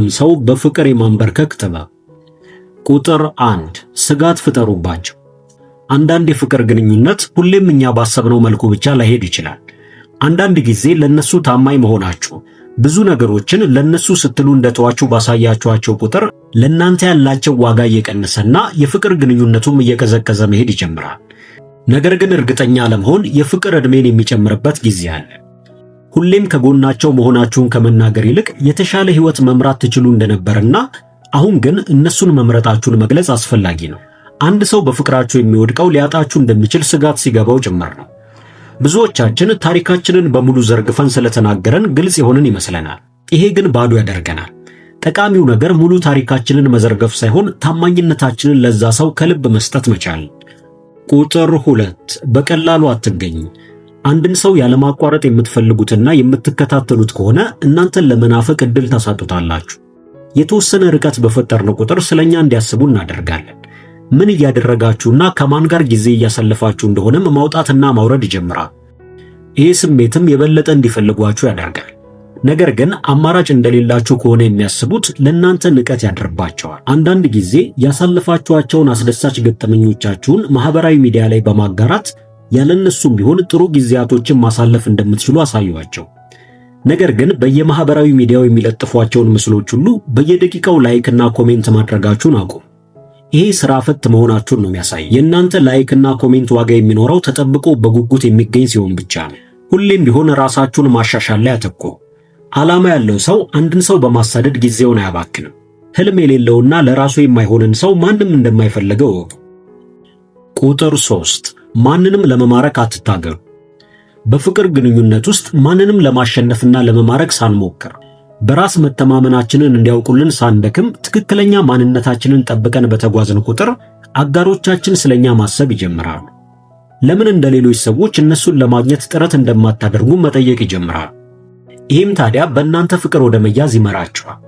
የማንኛውንም ሰው በፍቅር የማንበርከክ ጥበብ። ቁጥር 1 ስጋት ፍጠሩባቸው። አንዳንድ የፍቅር ግንኙነት ሁሌም እኛ ባሰብነው መልኩ ብቻ ላይሄድ ይችላል። አንዳንድ ጊዜ ለነሱ ታማኝ መሆናችሁ፣ ብዙ ነገሮችን ለነሱ ስትሉ እንደተዋችሁ ባሳያችኋቸው ቁጥር ለናንተ ያላቸው ዋጋ እየቀነሰና የፍቅር ግንኙነቱም እየቀዘቀዘ መሄድ ይጀምራል። ነገር ግን እርግጠኛ ለመሆን የፍቅር ዕድሜን የሚጨምርበት ጊዜ አለ። ሁሌም ከጎናቸው መሆናችሁን ከመናገር ይልቅ የተሻለ ሕይወት መምራት ትችሉ እንደነበርና አሁን ግን እነሱን መምረጣችሁን መግለጽ አስፈላጊ ነው። አንድ ሰው በፍቅራችሁ የሚወድቀው ሊያጣችሁ እንደሚችል ስጋት ሲገባው ጭምር ነው። ብዙዎቻችን ታሪካችንን በሙሉ ዘርግፈን ስለተናገረን ግልጽ የሆንን ይመስለናል። ይሄ ግን ባዶ ያደርገናል። ጠቃሚው ነገር ሙሉ ታሪካችንን መዘርገፍ ሳይሆን ታማኝነታችንን ለዛ ሰው ከልብ መስጠት መቻል። ቁጥር 2 በቀላሉ አትገኙ። አንድን ሰው ያለማቋረጥ የምትፈልጉትና የምትከታተሉት ከሆነ እናንተን ለመናፈቅ ዕድል ታሳጡታላችሁ። የተወሰነ ርቀት በፈጠርን ቁጥር ስለኛ እንዲያስቡ እናደርጋለን። ምን እያደረጋችሁና ከማን ጋር ጊዜ እያሳለፋችሁ እንደሆነም ማውጣትና ማውረድ ይጀምራል። ይህ ስሜትም የበለጠ እንዲፈልጓችሁ ያደርጋል። ነገር ግን አማራጭ እንደሌላችሁ ከሆነ የሚያስቡት ለእናንተ ንቀት ያደርባቸዋል። አንዳንድ ጊዜ ያሳለፋችኋቸውን አስደሳች ገጠመኞቻችሁን ማህበራዊ ሚዲያ ላይ በማጋራት ያለነሱም ቢሆን ጥሩ ጊዜያቶችን ማሳለፍ እንደምትችሉ አሳዩዋቸው። ነገር ግን በየማህበራዊ ሚዲያው የሚለጥፏቸውን ምስሎች ሁሉ በየደቂቃው ላይክና ኮሜንት ማድረጋችሁን አቁሙ። ይሄ ስራ ፈት መሆናችሁን ነው የሚያሳይ። የእናንተ ላይክና ኮሜንት ዋጋ የሚኖረው ተጠብቆ በጉጉት የሚገኝ ሲሆን ብቻ ነው። ሁሌም ቢሆን ራሳችሁን ማሻሻል ላይ አተኩሩ። ዓላማ ያለው ሰው አንድን ሰው በማሳደድ ጊዜውን አያባክንም። ህልም የሌለውና ለራሱ የማይሆንን ሰው ማንም እንደማይፈልገው እወቁ። ቁጥር 3 ማንንም ለመማረክ አትታገሉ። በፍቅር ግንኙነት ውስጥ ማንንም ለማሸነፍና ለመማረክ ሳንሞክር በራስ መተማመናችንን እንዲያውቁልን ሳንደክም ትክክለኛ ማንነታችንን ጠብቀን በተጓዝን ቁጥር አጋሮቻችን ስለኛ ማሰብ ይጀምራሉ። ለምን እንደሌሎች ሰዎች እነሱን ለማግኘት ጥረት እንደማታደርጉ መጠየቅ ይጀምራሉ። ይህም ታዲያ በእናንተ ፍቅር ወደ መያዝ ይመራችኋል።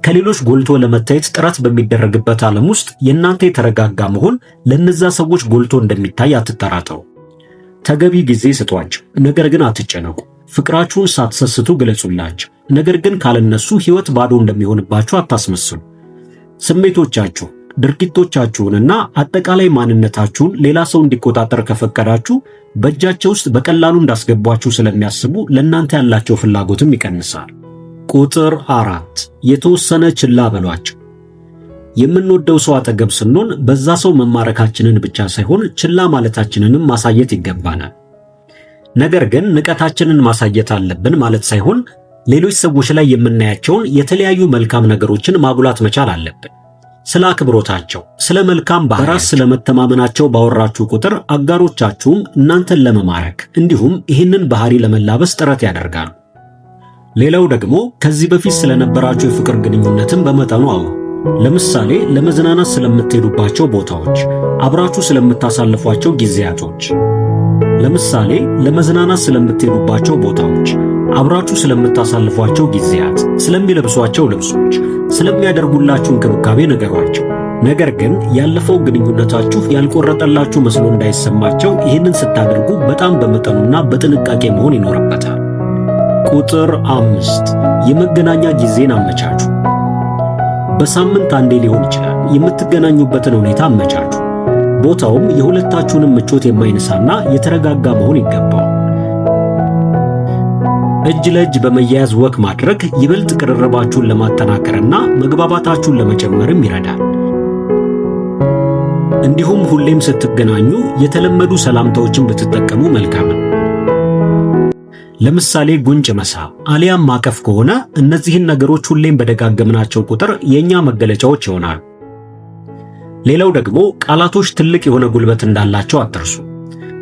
ከሌሎች ጎልቶ ለመታየት ጥረት በሚደረግበት ዓለም ውስጥ የእናንተ የተረጋጋ መሆን ለነዛ ሰዎች ጎልቶ እንደሚታይ አትጠራጠሩ። ተገቢ ጊዜ ስጧቸው፣ ነገር ግን አትጨነቁ። ፍቅራችሁን ሳትሰስቱ ግለጹላቸው፣ ነገር ግን ካለነሱ ሕይወት ባዶ እንደሚሆንባችሁ አታስመስሉ። ስሜቶቻችሁ፣ ድርጊቶቻችሁንና አጠቃላይ ማንነታችሁን ሌላ ሰው እንዲቆጣጠር ከፈቀዳችሁ በእጃቸው ውስጥ በቀላሉ እንዳስገቧችሁ ስለሚያስቡ ለእናንተ ያላቸው ፍላጎትም ይቀንሳል። ቁጥር 4 የተወሰነ ችላ በሏቸው። የምንወደው ሰው አጠገብ ስንሆን በዛ ሰው መማረካችንን ብቻ ሳይሆን ችላ ማለታችንንም ማሳየት ይገባናል። ነገር ግን ንቀታችንን ማሳየት አለብን ማለት ሳይሆን ሌሎች ሰዎች ላይ የምናያቸውን የተለያዩ መልካም ነገሮችን ማጉላት መቻል አለብን። ስለ አክብሮታቸው፣ ስለ መልካም በራስ ስለመተማመናቸው ባወራችሁ ቁጥር አጋሮቻችሁም እናንተን ለመማረክ እንዲሁም ይህንን ባህሪ ለመላበስ ጥረት ያደርጋሉ። ሌላው ደግሞ ከዚህ በፊት ስለነበራችሁ የፍቅር ግንኙነትን በመጠኑ አውሩ። ለምሳሌ ለመዝናናት ስለምትሄዱባቸው ቦታዎች፣ አብራችሁ ስለምታሳልፏቸው ጊዜያቶች። ለምሳሌ ለመዝናናት ስለምትሄዱባቸው ቦታዎች፣ አብራችሁ ስለምታሳልፏቸው ጊዜያት፣ ስለሚለብሷቸው ልብሶች፣ ስለሚያደርጉላችሁ እንክብካቤ ነገሯቸው። ነገር ግን ያለፈው ግንኙነታችሁ ያልቆረጠላችሁ መስሎ እንዳይሰማቸው ይህንን ስታደርጉ በጣም በመጠኑና በጥንቃቄ መሆን ይኖርበታል። ቁጥር 5 የመገናኛ ጊዜን አመቻቹ። በሳምንት አንዴ ሊሆን ይችላል። የምትገናኙበትን ሁኔታ አመቻቹ። ቦታውም የሁለታችሁንም ምቾት የማይነሳና የተረጋጋ መሆን ይገባዋል። እጅ ለእጅ በመያያዝ ወክ ማድረግ ይበልጥ ቅርርባችሁን ለማጠናከርና መግባባታችሁን ለመጨመርም ይረዳል። እንዲሁም ሁሌም ስትገናኙ የተለመዱ ሰላምታዎችን ብትጠቀሙ መልካም ነው። ለምሳሌ ጉንጭ መሳብ አሊያም ማቀፍ ከሆነ እነዚህን ነገሮች ሁሌም በደጋገምናቸው ቁጥር የኛ መገለጫዎች ይሆናሉ። ሌላው ደግሞ ቃላቶች ትልቅ የሆነ ጉልበት እንዳላቸው አትርሱ።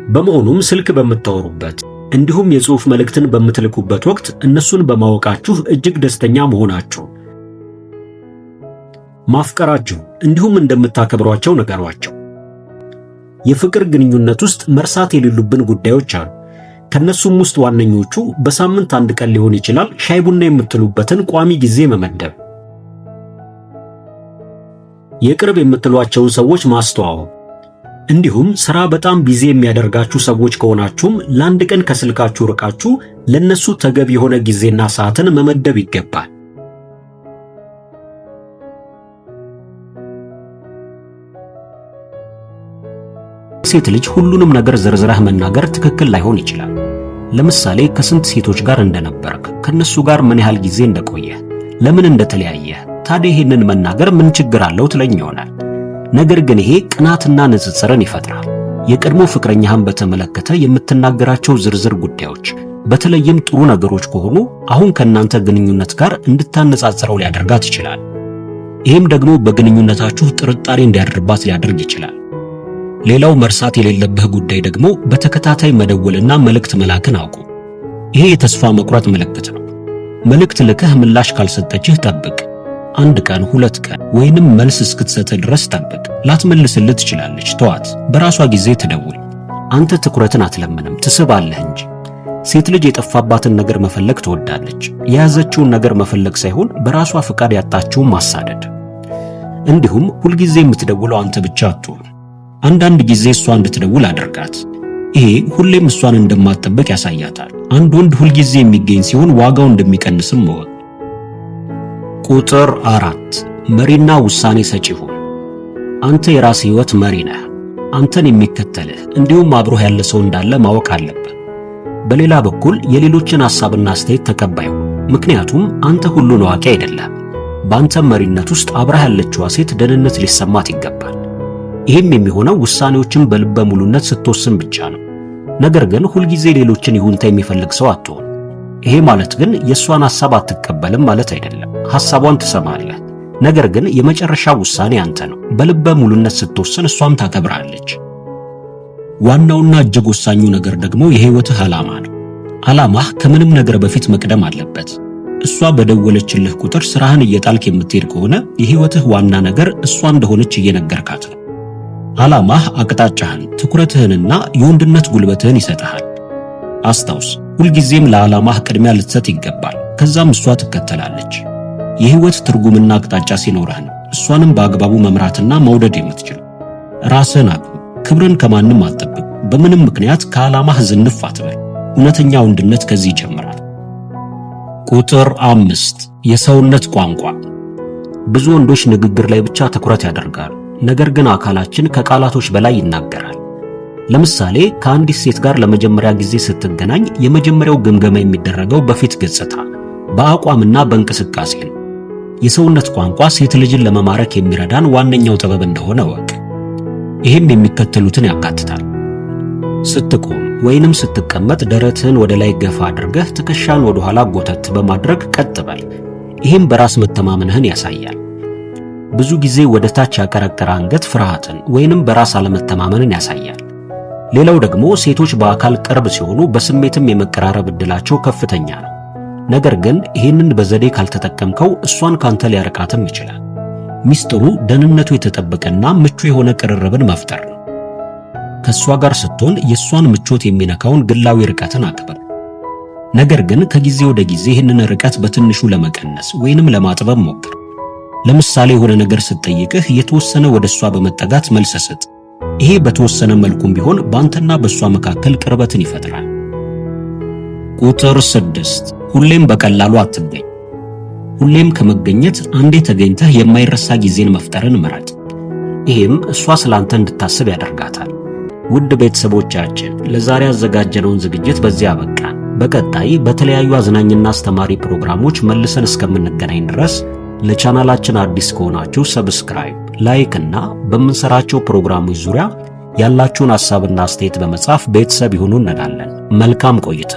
በመሆኑም ስልክ በምታወሩበት እንዲሁም የጽሑፍ መልእክትን በምትልኩበት ወቅት እነሱን በማወቃችሁ እጅግ ደስተኛ መሆናችሁ፣ ማፍቀራችሁ እንዲሁም እንደምታከብሯቸው ነገሯቸው። የፍቅር ግንኙነት ውስጥ መርሳት የሌሉብን ጉዳዮች አሉ። ከነሱም ውስጥ ዋነኞቹ በሳምንት አንድ ቀን ሊሆን ይችላል ሻይ ቡና የምትሉበትን ቋሚ ጊዜ መመደብ፣ የቅርብ የምትሏቸውን ሰዎች ማስተዋወቅ፣ እንዲሁም ሥራ በጣም ቢዚ የሚያደርጋችሁ ሰዎች ከሆናችሁም ለአንድ ቀን ከስልካችሁ ርቃችሁ ለነሱ ተገቢ የሆነ ጊዜና ሰዓትን መመደብ ይገባል። ሴት ልጅ ሁሉንም ነገር ዝርዝረህ መናገር ትክክል ላይሆን ይችላል። ለምሳሌ ከስንት ሴቶች ጋር እንደነበርክ፣ ከነሱ ጋር ምን ያህል ጊዜ እንደቆየህ፣ ለምን እንደተለያየህ፣ ታዲያ ይሄንን መናገር ምን ችግር አለው ትለኝ ይሆናል። ነገር ግን ይሄ ቅናትና ንጽጽርን ይፈጥራል። የቀድሞ ፍቅረኛህን በተመለከተ የምትናገራቸው ዝርዝር ጉዳዮች በተለይም ጥሩ ነገሮች ከሆኑ አሁን ከእናንተ ግንኙነት ጋር እንድታነጻጽረው ሊያደርጋት ይችላል። ይህም ደግሞ በግንኙነታችሁ ጥርጣሬ እንዲያድርባት ሊያደርግ ይችላል። ሌላው መርሳት የሌለብህ ጉዳይ ደግሞ በተከታታይ መደወልና መልእክት መላክን አውቁ። ይሄ የተስፋ መቁረጥ ምልክት ነው። መልእክት ልከህ ምላሽ ካልሰጠችህ ጠብቅ። 1 ቀን 2 ቀን ወይንም መልስ እስክትሰጥህ ድረስ ጠብቅ። ላትመልስልህ ትችላለች፣ ተዋት። በራሷ ጊዜ ትደውል። አንተ ትኩረትን አትለምንም፣ ትስባለህ እንጂ። ሴት ልጅ የጠፋባትን ነገር መፈለግ ትወዳለች። የያዘችውን ነገር መፈለግ ሳይሆን በራሷ ፍቃድ ያጣችውን ማሳደድ። እንዲሁም ሁልጊዜ የምትደውለው አንተ ብቻ አትሁን። አንዳንድ ጊዜ እሷ እንድትደውል አድርጋት። ይሄ ሁሌም እሷን እንደማትጠብቅ ያሳያታል። አንድ ወንድ ሁልጊዜ የሚገኝ ሲሆን ዋጋው እንደሚቀንስም እወቅ። ቁጥር 4 መሪና ውሳኔ ሰጪ ሁን። አንተ የራስህ ሕይወት መሪ ነህ። አንተን የሚከተልህ እንዲሁም አብሮህ ያለ ሰው እንዳለ ማወቅ አለብህ። በሌላ በኩል የሌሎችን ሐሳብና አስተያየት ተቀባይ ሁን። ምክንያቱም አንተ ሁሉን አዋቂ አይደለም። በአንተ መሪነት ውስጥ አብራህ ያለችዋ ሴት ደህንነት ሊሰማት ይገባል። ይህም የሚሆነው ውሳኔዎችን በልበ ሙሉነት ስትወስን ብቻ ነው። ነገር ግን ሁልጊዜ ሌሎችን ይሁንታ የሚፈልግ ሰው አትሆን። ይሄ ማለት ግን የእሷን ሐሳብ አትቀበልም ማለት አይደለም። ሐሳቧን ትሰማለህ። ነገር ግን የመጨረሻ ውሳኔ አንተ ነው። በልበ ሙሉነት ስትወስን እሷም ታከብራለች። ዋናውና እጅግ ወሳኙ ነገር ደግሞ የህይወትህ ዓላማ ነው። ዓላማህ ከምንም ነገር በፊት መቅደም አለበት። እሷ በደወለችልህ ቁጥር ስራህን እየጣልክ የምትሄድ ከሆነ የህይወትህ ዋና ነገር እሷ እንደሆነች እየነገርካት ነው። ዓላማህ አቅጣጫህን፣ ትኩረትህንና የወንድነት ጉልበትህን ይሰጥሃል። አስታውስ፣ ሁልጊዜም ለዓላማህ ቅድሚያ ልትሰጥ ይገባል። ከዛም እሷ ትከተላለች። የህይወት ትርጉምና አቅጣጫ ሲኖርህ ነው እሷንም በአግባቡ መምራትና መውደድ የምትችል። ራስህን አቅም። ክብርን ከማንም አትጠብቅ። በምንም ምክንያት ከዓላማህ ዝንፍ አትበል። እውነተኛ ወንድነት ከዚህ ይጀምራል። ቁጥር 5 የሰውነት ቋንቋ። ብዙ ወንዶች ንግግር ላይ ብቻ ትኩረት ያደርጋሉ። ነገር ግን አካላችን ከቃላቶች በላይ ይናገራል። ለምሳሌ ከአንዲት ሴት ጋር ለመጀመሪያ ጊዜ ስትገናኝ የመጀመሪያው ግምገማ የሚደረገው በፊት ገጽታ፣ በአቋምና በእንቅስቃሴ ነው። የሰውነት ቋንቋ ሴት ልጅን ለመማረክ የሚረዳን ዋነኛው ጥበብ እንደሆነ እወቅ። ይህም የሚከተሉትን ያካትታል። ስትቆም ወይንም ስትቀመጥ ደረትህን ወደ ላይ ገፋ አድርገህ ትከሻን ወደ ኋላ ጎተት በማድረግ ቀጥ በል። ይህም በራስ መተማመንህን ያሳያል። ብዙ ጊዜ ወደ ታች ያቀረቀረ አንገት ፍርሃትን ወይንም በራስ አለመተማመንን ያሳያል። ሌላው ደግሞ ሴቶች በአካል ቅርብ ሲሆኑ በስሜትም የመቀራረብ ዕድላቸው ከፍተኛ ነው። ነገር ግን ይህንን በዘዴ ካልተጠቀምከው እሷን ካንተ ሊያርቃትም ይችላል። ሚስጥሩ ደህንነቱ የተጠበቀና ምቹ የሆነ ቅርርብን መፍጠር ነው። ከእሷ ጋር ስትሆን የእሷን ምቾት የሚነካውን ግላዊ ርቀትን አክብር። ነገር ግን ከጊዜ ወደ ጊዜ ይህንን ርቀት በትንሹ ለመቀነስ ወይንም ለማጥበብ ሞክር። ለምሳሌ የሆነ ነገር ስትጠይቅህ የተወሰነ ወደ እሷ በመጠጋት መልስ ስጥ። ይሄ በተወሰነ መልኩም ቢሆን በአንተና በእሷ መካከል ቅርበትን ይፈጥራል። ቁጥር 6 ሁሌም በቀላሉ አትገኝ። ሁሌም ከመገኘት አንዴ ተገኝተህ የማይረሳ ጊዜን መፍጠርን ምረጥ። ይህም እሷ ስላንተ እንድታስብ ያደርጋታል። ውድ ቤተሰቦቻችን ለዛሬ ያዘጋጀነውን ዝግጅት በዚያ አበቃን። በቀጣይ በተለያዩ አዝናኝና አስተማሪ ፕሮግራሞች መልሰን እስከምንገናኝ ድረስ ለቻናላችን አዲስ ከሆናችሁ ሰብስክራይብ፣ ላይክ እና በምንሰራቸው ፕሮግራሞች ዙሪያ ያላችሁን ሐሳብና አስተያየት በመጻፍ ቤተሰብ ይሁኑ እንላለን። መልካም ቆይታ።